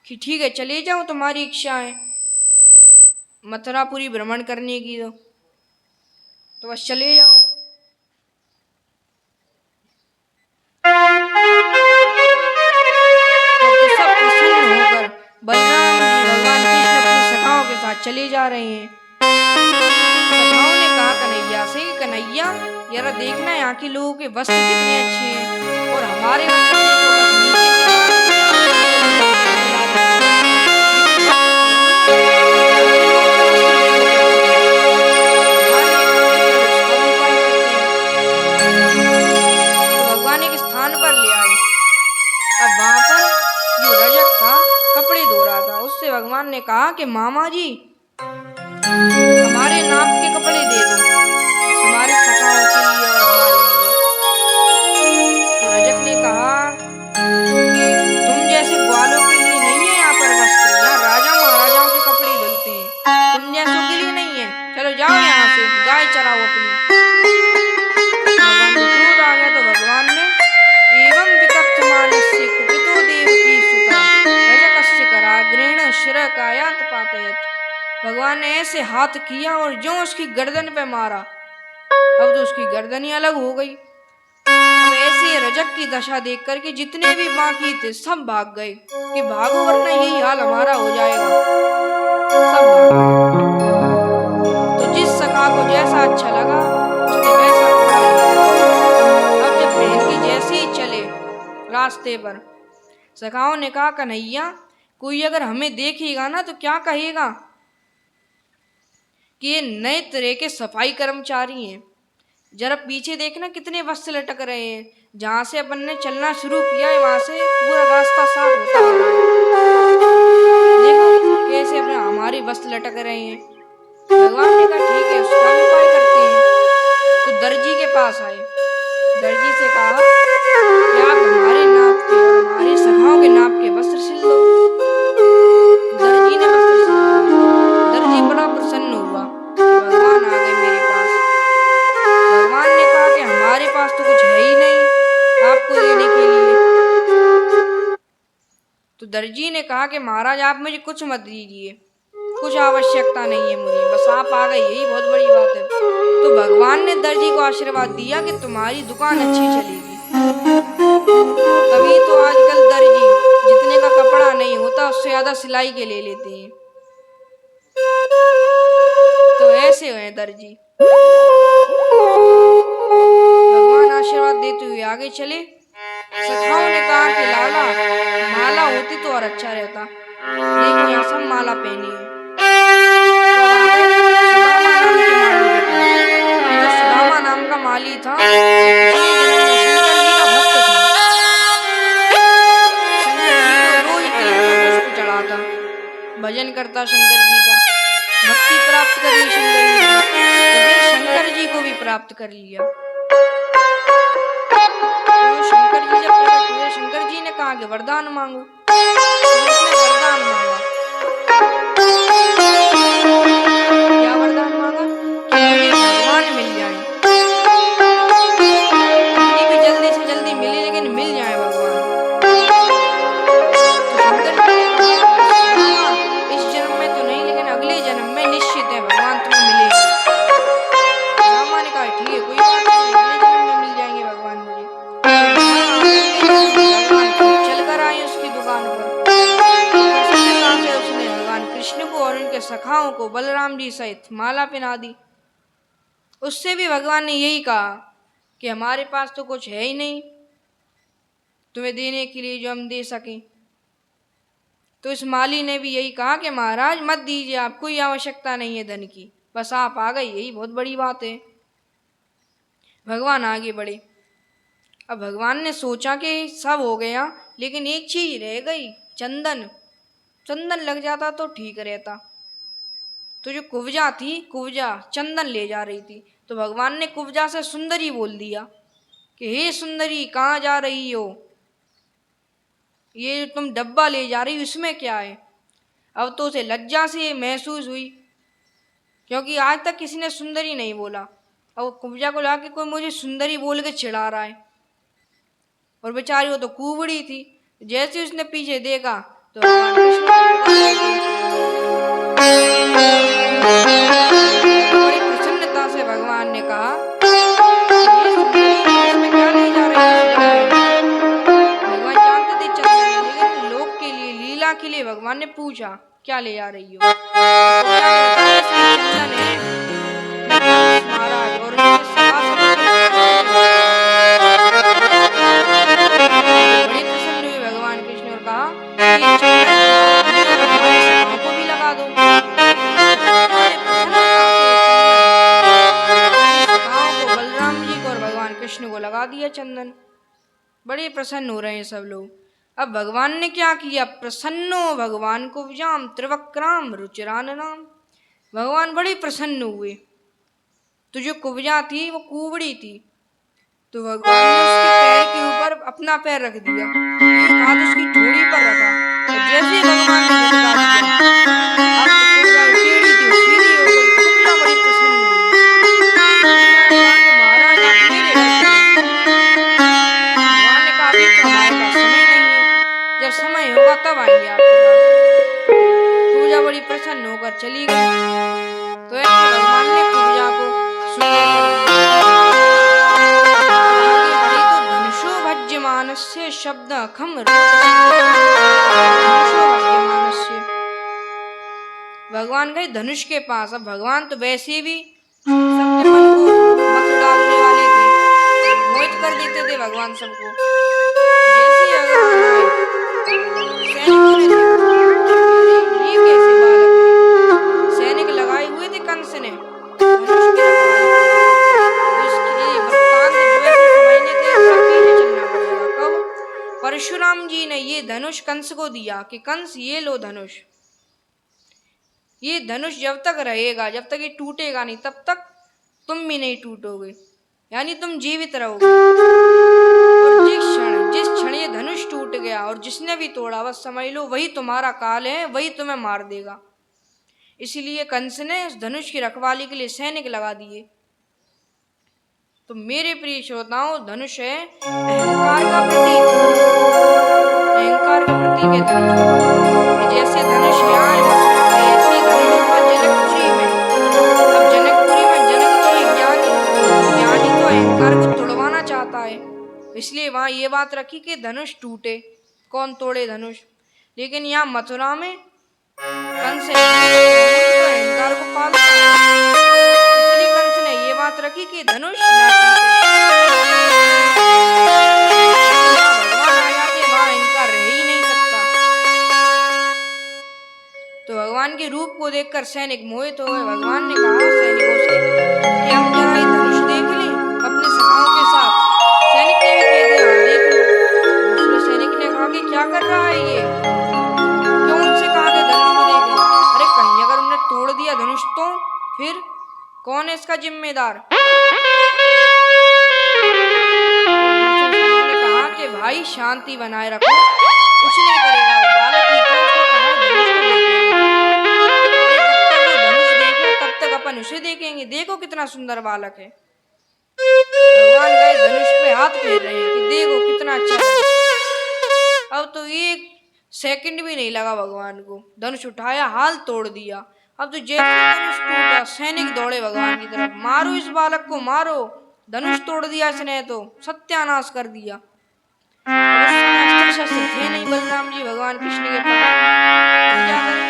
कि ठीक है चले जाओ, तुम्हारी इच्छा है मथुरापुरी भ्रमण करने की, तो बस चले जाओ। तो सब प्रसन्न होकर बलराम जी भगवान कृष्ण अपनी सखाओं के साथ चले जा रहे हैं। सखाओं ने कहा कन्हैया से कि कन्हैया यार देखना यहाँ के लोगों के वस्त्र कितने अच्छे हैं, और हमारे वस्त्र देखो बस नीचे से भगवान एक स्थान पर ले आए। अब वहां पर जो रजक था कपड़े धो रहा था, उससे भगवान ने कहा कि मामा जी हमारे नाप के कपड़े दे दो, हमारे सखाओं के लिए और हमारे लिए। तो रजक ने कहा कि तुम जैसे ग्वालों के लिए नहीं है यहाँ पर वस्त्र, यहाँ राजा महाराजाओं के कपड़े धुलते हैं, तुम जैसों के लिए नहीं है, चलो जाओ यहाँ से, गाय चराओ अपनी। भगवान को क्रोध आ गया, तो भगवान ने एवं विकप्यमानस्य कुपितो देवकी सुता रजकस्य कराग्रेण शिरः कायात् पातयत्। भगवान ने ऐसे हाथ किया और जो उसकी गर्दन पे मारा, अब तो उसकी गर्दन ही अलग हो गई। अब ऐसे रजक की दशा देख करके जितने भी बाकी थे सब भाग गए कि भागो वरना यही हाल हमारा हो जाएगा, सब भाग गए। तो जिस सखा को जैसा अच्छा लगा उसने वैसा कपड़ा लिया। अब जब बहन की जैसे ही चले रास्ते पर, सखाओं ने कहा कन्हैया कोई अगर हमें देखेगा ना तो क्या कहेगा कि ये नए तरह के सफाई कर्मचारी हैं। जरा पीछे देखना कितने वस्त्र लटक रहे हैं, जहां से अपन ने चलना शुरू किया है वहां से पूरा रास्ता साफ होता हो रहा है, देखो कैसे अपने हमारे वस्त्र लटक रहे हैं। भगवान ने कहा ठीक है उसका भी उपाय करते हैं। तो दर्जी के पास आए, दर्जी से कहा कि आप हमारे नाप के और हमारे सखाओं के नाप के वस्त्र सिल दो। दर्जी ने वस्त्र सिलवा दिए। दर्जी बड़ा प्रसन्न हुआ कि भगवान आ गए मेरे पास। भगवान ने कहा कि हमारे पास तो कुछ है ही नहीं आपको देने के लिए। तो दर्जी ने कहा कि महाराज आप मुझे कुछ मत दीजिए, कुछ आवश्यकता नहीं है मुझे, बस आप आ गए यही बहुत बड़ी बात है। तो भगवान ने दर्जी को आशीर्वाद दिया कि तुम्हारी दुकान अच्छी चलेगी। तभी तो आजकल दर्जी जितने का कपड़ा नहीं होता उससे ज्यादा सिलाई के ले लेते हैं। तो ऐसे हुए दर्जी। भगवान आशीर्वाद देते हुए आगे चले। सखाओं ने कहा कि लाला माला होती तो और अच्छा रहता, देखो यहाँ सब माला पहनी है। सुदामा नाम का माली था, शंकर जी का भक्त था, शंकर जी को रोज 300 पुष्प चढ़ाता, भजन करता शंकर जी का, भक्ति प्राप्त कर ली शंकर जी को, तो फिर शंकर जी को भी प्राप्त कर लिया। तो शंकर जी जब प्रकट हुए, शंकर जी ने कहा कि वरदान मांगो, तो उसने वरदान मांगा। क्या वरदान मांगा कि मुझे भगवान मिल जाए, कितनी भी जल्दी से जल्दी मिले लेकिन मिल जाए भगवान। तो शंकर जी ने कहा इस जन्म में तो नहीं लेकिन अगले जन्म में निश्चित है भगवान तुम्हें मिलेगा। रामा ने कहा ठीक है कोई बात नहीं, अगले जन्म में मिल जाएंगे भगवान। सखाओं को बलराम जी सहित माला पहना दी। उससे भी भगवान ने यही कहा कि हमारे पास तो कुछ है ही नहीं तुम्हें देने के लिए जो हम दे सकें। तो इस माली ने भी यही कहा कि महाराज मत दीजिए, आप कोई आवश्यकता नहीं है धन की, बस आप आ गए यही बहुत बड़ी बात है। भगवान आगे बढ़े। अब भगवान ने सोचा कि सब हो गया, लेकिन एक चीज रह गई, चंदन। चंदन लग जाता तो ठीक रहता। तो जो कुब्जा थी, कुब्जा चंदन ले जा रही थी, तो भगवान ने कुब्जा से सुंदरी बोल दिया कि हे सुंदरी कहाँ जा रही हो, ये जो तुम डब्बा ले जा रही हो इसमें क्या है। अब तो उसे लज्जा से महसूस हुई, क्योंकि आज तक किसी ने सुंदरी नहीं बोला। अब कुब्जा को लगा कि कोई मुझे सुंदरी बोल के चिढ़ा रहा है, और बेचारी वो तो कुबड़ी थी। जैसे उसने पीछे देखा तो भगवान कृष्ण को बड़ी प्रसन्नता से भगवान ने कहा ये सुंदरी इसमें क्या ले जा रही है इस डब्बे में। भगवान जानते थे चंदन, लेकिन लोक के लिए, लीला के लिए भगवान ने पूछा क्या ले जा रही हो। तो कुब्जा ने बताया इसमें चंदन है, मैं कंस महाराज और उनके सभासदों के बड़े प्रसन्न हुए भगवान कृष्ण और कहा ये चंदन अपने और हमारे सखाओं को भी लगा दो। बड़े प्रसन्नता से चंदन अपने सखाओं को, बलराम जी को और भगवान कृष्ण को लगा दिया चंदन। बड़े प्रसन्न हो रहे हैं सब लोग। अब भगवान ने क्या किया, प्रसन्नो भगवान को विजाम त्रिवक्राम रुचिराननाम। भगवान बड़े प्रसन्न हुए। तो जो कुब्जा थी वो कुबड़ी थी, तो भगवान ने उसके पैर के ऊपर अपना पैर रख दिया, एक हाथ उसकी ठोड़ी पर रखा, और जैसे ही भगवान ने झटका दिया, अब तो कुब्जा टेढ़ी थी वो सीधी हो गई। कुब्जा बड़ी प्रसन्न हुई। कुब्जा ने कहा कि महाराज आप मेरे घर चलें। भगवान ने कहा अभी तो हमारे पास समय नहीं है, जब समय होगा तब आएंगे आपके पास। कुब्जा बड़ी प्रसन्न होकर चली गई। तो ऐसे भगवान ने कुब्जा को सुंदर कर दिया। आगे बढ़ी तो धनुषो भज्यमानस्य शब्द अखम धनुषो भज्यमानस्य। भगवान गए धनुष के पास। अब भगवान तो वैसे भी सबके मन को मत डालने वाले थे, मोहित कर देते थे भगवान सबको। जैसे ही भगवान आए, सैनिकों ने देखा अरे ये कैसे बालक है। सैनिक लगाए हुए थे कंस ने धनुष की रखवाली के लिए। तो इसके वृत्तांत जो है इसे समझने के लिए थोड़ा पीछे चलना पड़ेगा। कब परशुराम जी ने ये धनुष कंस को दिया कि कंस ये लो धनुष, ये धनुष जब तक रहेगा, जब तक ये टूटेगा नहीं, तब तक तुम भी नहीं टूटोगे, यानी तुम जीवित रहोगे। और जिस क्षण ये धनुष टूट गया और जिसने भी तोड़ा, बस समझ लो वही तुम्हारा काल है, वही तुम्हें मार देगा। इसलिए कंस ने उस धनुष की रखवाली के लिए सैनिक लगा दिए। तो मेरे प्रिय श्रोताओं, धनुष है अहंकार का प्रतीक। अहंकार का प्रतीक है धनुष। जैसे धनुष यहाँ है मथुरा में, ऐसे ही धनुष था जनकपुरी में। अब जनकपुरी में जनक तो है ज्ञानी, ज्ञानी तो अहंकार को तोड़वाना चाहता है, इसलिए वहां ये बात रखी कि धनुष टूटे, कौन तोड़े धनुष। लेकिन यहाँ मथुरा में कंस है तो अहंकार को पालता है, इसलिए कंस ने ये बात रखी कि धनुष ना टूटे। भगवान आ जाते वहां अहंकार रह ही नहीं सकता। तो भगवान के रूप को देखकर सैनिक मोहित हो गए। भगवान ने कहा सैनिकों से कि हम जरा ये धनुष देख लें अपने सखाओं के साथ। सैनिक ने भी कह दिया हाँ देख लो। दूसरे सैनिक ने कहा कि क्या कर रहा है ये, क्यों उनसे कहा कि धनुष को देख लो। अरे कहीं अगर उन्हें तोड़ दिया धनुष तो फिर कौन है इसका जिम्मेदार। दूसरे सैनिक ने कहा कि भाई शांति बनाए रखो, कुछ नहीं करेगा वो बालक ही तो, उसने कहा है धनुष को देखेंगे। जब तक वो धनुष देखे तब तक अपन उसे देखेंगे, देखो कितना सुंदर बालक है। भगवान गए धनुष पे हाथ फेर रहे हैं कि देखो कितना अच्छा धनुष। अब तो एक सेकंड भी नहीं लगा भगवान को, धनुष उठाया हाल तोड़ दिया। अब तो जैसे धनुष टूटा सैनिक दौड़े भगवान की तरफ, मारो इस बालक को मारो, धनुष तोड़ दिया इसने, तो सत्यानाश कर दिया। उस समय अस्त्र शस्त्र थे नहीं बलराम जी भगवान कृष्ण के पास, क्या करें।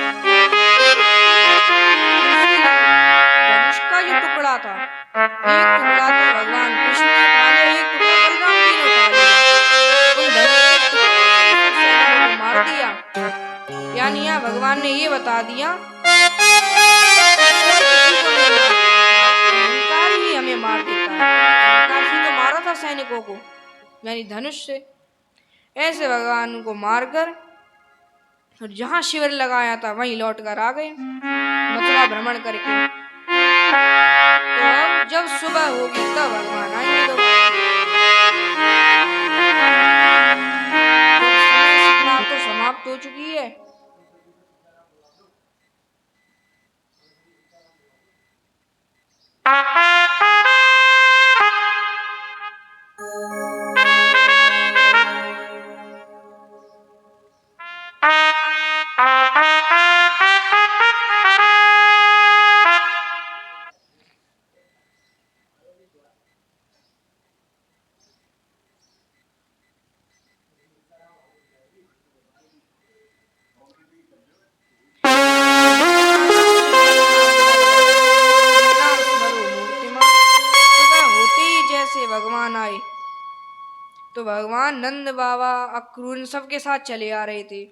टुकड़ा था। एक टुकड़ा तो भगवान कृष्ण ने उठा लिया, एक टुकड़ा बलराम जी ने उठा लिया। उन धनुष के टुकड़ों से ही सब सैनिकों को मार दिया। यानी यहाँ भगवान ने ये बता दिया और किसी को नहीं मार सकता, अहंकार ही हमें मार देता है। अहंकार से तो मारा था सैनिकों को, यानी धनुष से। ऐसे भगवान को मारकर और जहां शिविर लगाया था वहीं लौट कर आ गए मथुरा भ्रमण करके। तो अब जब सुबह होगी तब भगवान आएंगे दोबारा। जब समय सीमा तो समाप्त हो चुकी है। सुबह होते ही जैसे भगवान आए तो भगवान नंद बाबा अक्रूर सबके साथ चले आ रहे थे।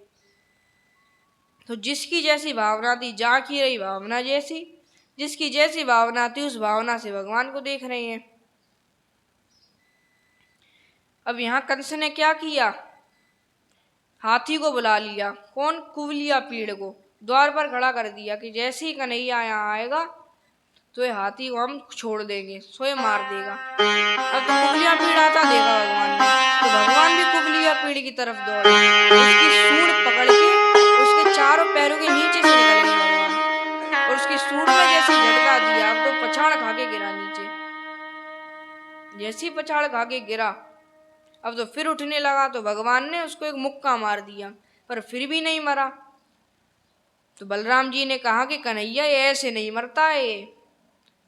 तो जिसकी जैसी भावना थी, जाकी रही भावना जैसी, जिसकी जैसी भावना थी उस भावना से भगवान को देख रहे हैं। अब यहाँ कंस ने क्या किया, हाथी को बुला लिया। कौन, कुवलिया पीड़ को द्वार पर खड़ा कर दिया कि जैसे ही कन्हैया यहाँ आएगा तो ये हाथी को हम छोड़ देंगे, स्वयं मार देगा। अब तो कुवलिया पीड़ आता देखा भगवान ने, तो भगवान भी कुवलिया पीड़ की तरफ दौड़े, उसकी सूंड पकड़ के उसके चारों पैरों के नीचे से निकल गए भगवान, और उसकी सूंड में जैसे झटका दिया, अब तो पछाड़ खा के गिरा नीचे। जैसी पछाड़ खा के गिरा, अब तो फिर उठने लगा तो भगवान ने उसको एक मुक्का मार दिया, पर फिर भी नहीं मरा। तो बलराम जी ने कहा कि कन्हैया ये ऐसे नहीं मरता है।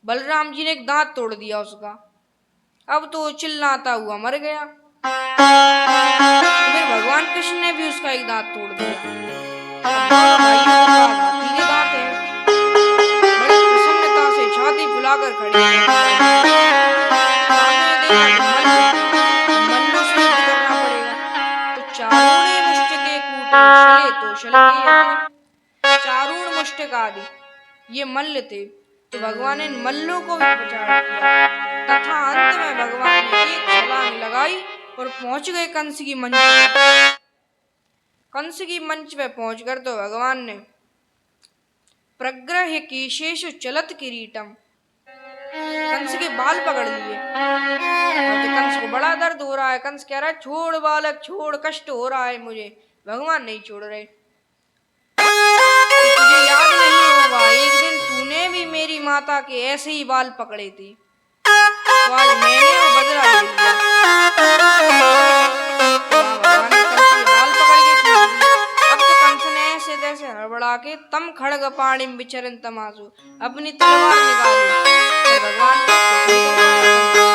बलराम जी ने एक दांत तोड़ दिया उसका, अब तो चिल्लाता हुआ मर गया। तो फिर भगवान कृष्ण ने भी उसका एक दांत तोड़ दिया। अब दोनों भाइयों के पास हाथी के दांत हैं, बड़ी प्रसन्नता से छाती फुलाकर खड़े हैं। सामने देखा तो मल्लों से युद्ध करना पड़ेगा। तो चारूणे मुष्टिके कूटे शले तो शल्के यते। चारूण मुष्टिक आदि ये मल्ल थे, तो भगवान ने इन मल्लों को भी पछाड़ दिया। तथा अंत में भगवान ने एक छलांग लगाई और पहुंच गए कंस की मंच पर। कंस की मंच पे पहुंचकर तो भगवान ने प्रग्रह केशेषु चलत किरीटम, कंस के बाल पकड़ लिए। और तो कंस को बड़ा दर्द हो रहा है। कंस कह रहा है छोड़ बालक छोड़, कष्ट हो रहा है मुझे। भगवान नहीं छोड़ रहे। कि तुझे याद नहीं होगा, एक दिन तूने भी मेरी माता के ऐसे ही बाल पकड़े थे, तो आज मैंने वो बदला ले लिया। भगवान ने कंस के बाल पकड़ के खींच दिए। अब तो कंस ने ऐसे तैसे हड़बड़ा के तम खड़ग पाणिम विचरन तमासु अपनी तलवार निकाली, तो भगवान को कुछ नहीं कर पाया।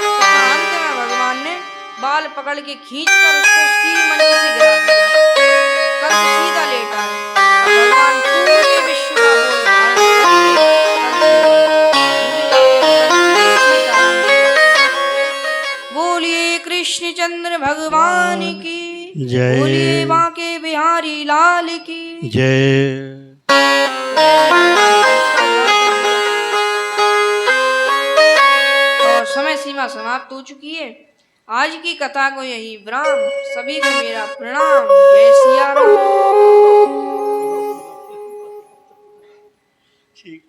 तथा अंत में भगवान ने बाल पकड़ के खींचकर उसको उसकी मंच से गिरा दिया। कंस सीधा लेटा है। भगवान पूरे विश्व का बोझ धारण करके बोलिए कृष्ण चंद्र भगवान की जय। बोलिए बांके बिहारी लाल की जय। और समय सीमा समाप्त हो चुकी है। आज की कथा को यही विराम। सभी को मेरा प्रणाम। जय सिया राम। ठीक।